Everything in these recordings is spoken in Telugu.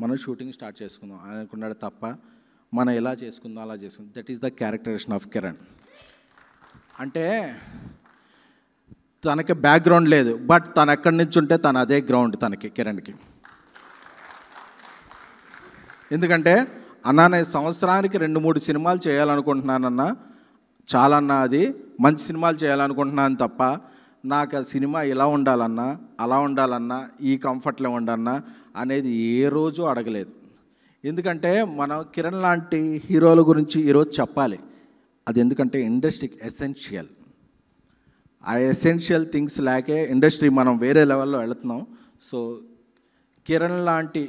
మనం షూటింగ్ స్టార్ట్ చేసుకుందాం అనుకున్నాడు తప్ప మనం ఎలా చేసుకుందాం అలా చేసుకుందాం. That is the characterization of Kiran. అంటే తనకి బ్యాక్గ్రౌండ్ లేదు, బట్ తను ఎక్కడి నుంచి ఉంటే తను అదే గ్రౌండ్ తనకి, కిరణ్కి. ఎందుకంటే అన్నా నేను సంవత్సరానికి 2-3 సినిమాలు చేయాలనుకుంటున్నానన్నా, చాలా అన్నా అది మంచి సినిమాలు చేయాలనుకుంటున్నాను తప్ప నాకు ఆ సినిమా ఇలా ఉండాలన్నా అలా ఉండాలన్నా ఈ కంఫర్ట్లో ఉండన్నా అనేది ఏ రోజు అడగలేదు. ఎందుకంటే మనం కిరణ్ లాంటి హీరోల గురించి ఈరోజు చెప్పాలి. అది ఎందుకంటే ఇండస్ట్రీకి ఎసెన్షియల్. ఆ ఎసెన్షియల్ థింగ్స్ లేకే ఇండస్ట్రీ మనం వేరే లెవెల్లో వెళుతున్నాం. సో కిరణ్ లాంటి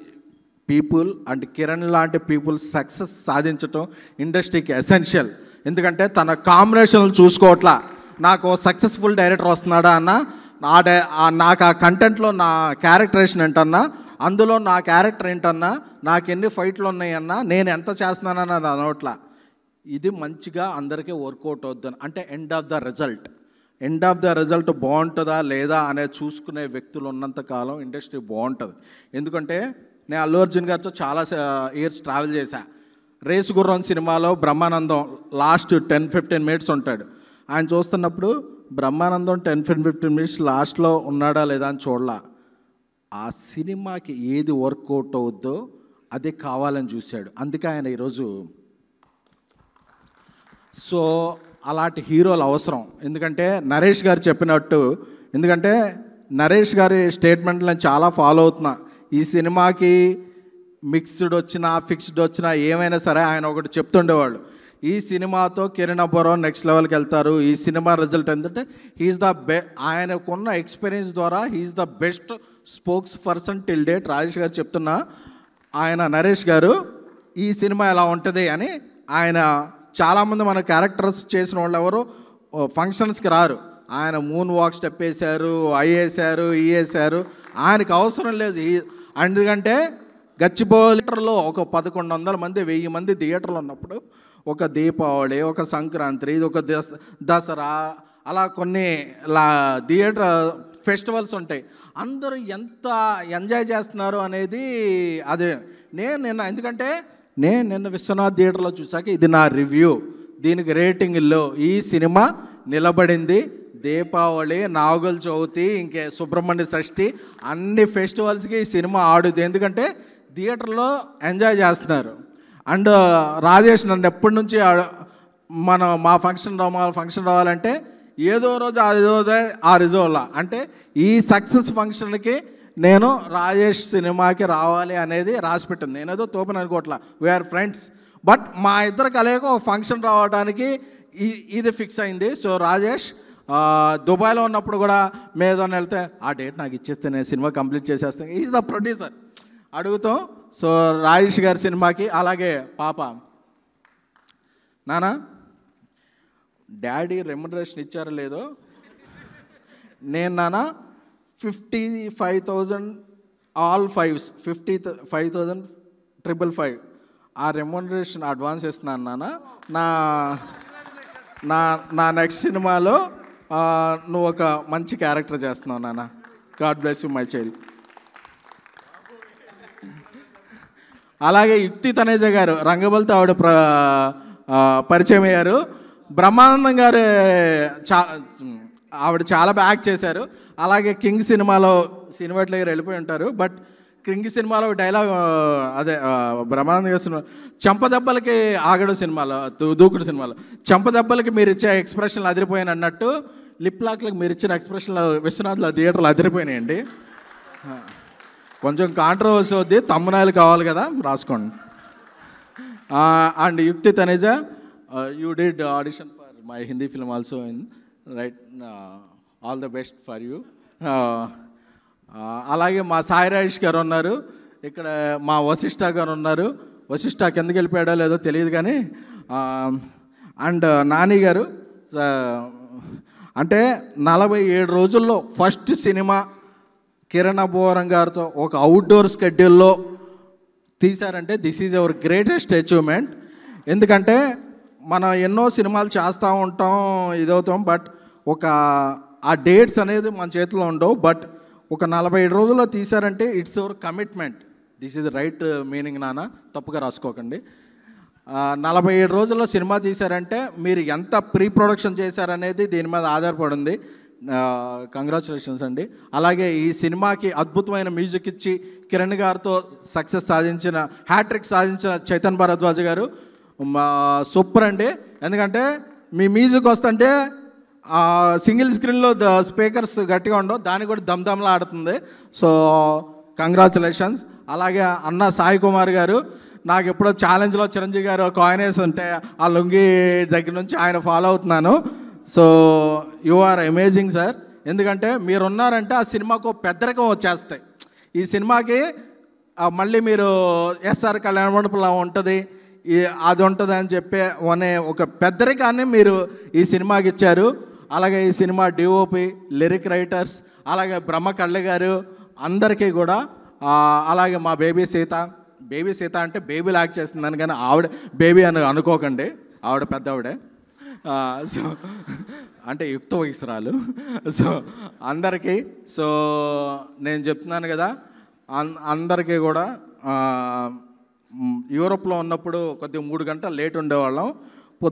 పీపుల్ అండ్ కిరణ్ లాంటి పీపుల్ సక్సెస్ సాధించటం ఇండస్ట్రీకి ఎసెన్షియల్. ఎందుకంటే తన కాంబినేషన్లు చూసుకోవట్లా, నాకు సక్సెస్ఫుల్ డైరెక్టర్ వస్తున్నాడా అన్న, నాకు ఆ కంటెంట్లో నా క్యారెక్టరేషన్ ఏంటన్నా, అందులో నా క్యారెక్టర్ ఏంటన్నా, నాకు ఎన్ని ఫైట్లు ఉన్నాయన్నా, నేను ఎంత చేస్తున్నానన్న అది అనవట్లా. ఇది మంచిగా అందరికీ వర్కౌట్ అవుద్దని అంటే ఎండ్ ఆఫ్ ద రిజల్ట్ బాగుంటుందా లేదా అనేది చూసుకునే వ్యక్తులు ఉన్నంతకాలం ఇండస్ట్రీ బాగుంటుంది. ఎందుకంటే నేను అల్లు అర్జున్ గారితో చాలా ఇయర్స్ ట్రావెల్ చేశా. రేసు గుర్రం సినిమాలో బ్రహ్మానందం లాస్ట్ 10-15 మినిట్స్ ఉంటాడు. ఆయన చూస్తున్నప్పుడు బ్రహ్మానందం 10-15 మినిట్స్ లాస్ట్లో ఉన్నాడా లేదా అని చూడలా. ఆ సినిమాకి ఏది వర్కౌట్ అవుద్దో అదే కావాలని చూశాడు. అందుకే ఆయన ఈరోజు. సో అలాంటి హీరోలు అవసరం. ఎందుకంటే నరేష్ గారు చెప్పినట్టు, ఎందుకంటే నరేష్ గారి స్టేట్మెంట్లు నేను చాలా ఫాలో అవుతున్నా. ఈ సినిమాకి మిక్స్డ్ వచ్చినా ఫిక్స్డ్ వచ్చినా ఏమైనా సరే ఆయన ఒకటి చెప్తుండేవాళ్ళు, ఈ సినిమాతో కిరణ్ అబ్బవరం నెక్స్ట్ లెవెల్కి వెళ్తారు. ఈ సినిమా రిజల్ట్ ఏంటంటే హీఈస్ ద ఆయనకున్న ఎక్స్పీరియన్స్ ద్వారా he is the best spokesperson till date. Rajesh garu చెప్తున్నా, ఆయన నరేష్ గారు ఈ సినిమా ఎలా ఉంటుంది అని. ఆయన చాలామంది మన క్యారెక్టర్స్ చేసిన వాళ్ళు ఎవరు ఫంక్షన్స్కి రారు. ఆయన మూన్ వాక్ స్టెప్ వేశారు, వేశారు, వేశారు. ఆయనకు అవసరం లేదు. ఎందుకంటే గచ్చిబౌలిలో ఒక 1100 మంది 1000 మంది థియేటర్లు ఉన్నప్పుడు ఒక దీపావళి, ఒక సంక్రాంతి, ఒక దసరా, అలా కొన్ని థియేటర్ ఫెస్టివల్స్ ఉంటాయి. అందరూ ఎంత ఎంజాయ్ చేస్తున్నారు అనేది అదే. ఎందుకంటే నేను నిన్న విశ్వనాథ్ థియేటర్లో చూసాక ఇది నా రివ్యూ, దీనికి రేటింగ్లో ఈ సినిమా నిలబడింది. దీపావళి, నాగుల చవితి, ఇంకే సుబ్రహ్మణ్య షష్ఠి అన్ని ఫెస్టివల్స్కి ఈ సినిమా ఆడుద్ది. ఎందుకంటే థియేటర్లో ఎంజాయ్ చేస్తున్నారు. అండ్ రాజేష్ నన్ను ఎప్పటి నుంచి మా ఫంక్షన్ రావాలంటే ఏదో రోజు ఆ రిజోలా అంటే ఈ సక్సెస్ ఫంక్షన్కి నేను రాజేష్ సినిమాకి రావాలి అనేది రాసిపెట్టింది. నేనేదో తోపని అనుకోవట్లా, వీఆర్ ఫ్రెండ్స్. బట్ మా ఇద్దరు కలయిక ఒక ఫంక్షన్ రావడానికి ఇది ఫిక్స్ అయింది. సో రాజేష్ దుబాయ్లో ఉన్నప్పుడు కూడా మేదోని వెళ్తే ఆ డేట్ నాకు ఇచ్చేస్తే నేను సినిమా కంప్లీట్ చేసేస్తాను. ఈజ్ ద ప్రొడ్యూసర్ అడుగుతాం. సో రాజేష్ గారి సినిమాకి. అలాగే పాప, నానా డాడీ రెమ్యునరేషన్ ఇచ్చారో లేదో, నేను నాన్న 55,000 ఆల్ 5s 55,555 ఆ రెమ్యునరేషన్ అడ్వాన్స్ ఇస్తున్నాను నాన్న. నా నెక్స్ట్ సినిమాలో నువ్వు ఒక మంచి క్యారెక్టర్ చేస్తున్నావు నాన్న. God bless you my child. అలాగే యుక్తి తనేజ గారు రంగబలితో ఆవిడ పరిచయం అయ్యారు. బ్రహ్మానందం గారు ఆవిడ చాలా బాగా యాక్ట్ చేశారు. అలాగే కింగ్ సినిమాలో సినిమాట్ల దగ్గర వెళ్ళిపోయి ఉంటారు. బట్ కింగ్ సినిమాలో డైలాగ్ అదే బ్రహ్మానందం గారి సినిమా చెంపదెబ్బలకి ఆగడు సినిమాలో, దూకుడు సినిమాలో చెంపదెబ్బలకి మీరు ఇచ్చే ఎక్స్ప్రెషన్లు అదిరిపోయాను అన్నట్టు లిప్ లాక్లకు మీరు ఇచ్చిన ఎక్స్ప్రెషన్లు విశ్వనాథ్లో థియేటర్లు అదిరిపోయినాయండి. కొంచెం కాంట్రవర్సీ వద్ది, తమ్మునాయలు కావాలి కదా, రాసుకోండి. And Yukti Taneja, you did audition for my Hindi film also in right. All the best for you. అలాగే మా సాయి రాజేష్ గారు ఉన్నారు ఇక్కడ, మా వశిష్ఠ గారు ఉన్నారు. వశిష్ఠ కిందకి వెళ్ళిపోయాడో లేదో తెలియదు కానీ. అండ్ నాని గారు, అంటే 47 రోజుల్లో ఫస్ట్ సినిమా కిరణ్ అబ్బవరం గారితో ఒక అవుట్డోర్ స్కెడ్యూల్లో తీశారంటే this is our greatest achievement. ఎందుకంటే మనం ఎన్నో సినిమాలు చేస్తూ ఉంటాం, ఇదవుతాం, బట్ ఆ డేట్స్ అనేది మన చేతిలో ఉండవు. బట్ ఒక 47 రోజుల్లో తీశారంటే it's our commitment. This is right meaning నాన్న, తప్పుగా రాసుకోకండి. 47 రోజుల్లో సినిమా తీశారంటే మీరు ఎంత ప్రీ ప్రొడక్షన్ చేశారనేది దీని మీద ఆధారపడింది. కంగ్రాచులేషన్స్ అండి. అలాగే ఈ సినిమాకి అద్భుతమైన మ్యూజిక్ ఇచ్చి కిరణ్ గారితో సక్సెస్ సాధించిన, హ్యాట్రిక్ సాధించిన చైతన్ భరద్వాజ్ గారు సూపర్ అండి. ఎందుకంటే మీ మ్యూజిక్ వస్తుంటే సింగిల్ స్క్రీన్లో స్పీకర్స్ గట్టిగా ఉండవు, దానికి కూడా దమ్దమ్లా ఆడుతుంది. So congratulations. అలాగే అన్న సాయి కుమార్ గారు, నాకు ఎప్పుడో ఛాలెంజ్లో చిరంజీవి గారు కాయిన్ వేసి ఉంటే ఆ లుంగి దగ్గర నుంచి ఆయన ఫాలో అవుతున్నాను. So you are amazing sir. ఎందుకంటే మీరున్నారంటే ఆ సినిమాకు పెద్దరికం వచ్చేస్తాయి. ఈ సినిమాకి మళ్ళీ మీరు ఎస్ఆర్ కళ్యాణ మండపంలో ఉంటుంది, అది ఉంటుంది అని చెప్పే అనే ఒక పెద్దరికాన్ని మీరు ఈ సినిమాకి ఇచ్చారు. అలాగే ఈ సినిమా డిఓపి, లిరిక్ రైటర్స్, అలాగే బ్రహ్మ కళ్ళ గారు అందరికీ కూడా, అలాగే మా బేబీ సీత అంటే బేబీ లాక్ చేస్తుందని, కానీ ఆవిడ బేబీ అని అనుకోకండి, ఆవిడ పెద్ద ఆవిడే. సో అంటే యుక్త వయసురాలు. సో అందరికీ, సో నేను చెప్తున్నాను కదా, అందరికీ కూడా యూరోప్లో ఉన్నప్పుడు కొద్దిగా 3 గంటలు లేట్ ఉండేవాళ్ళం.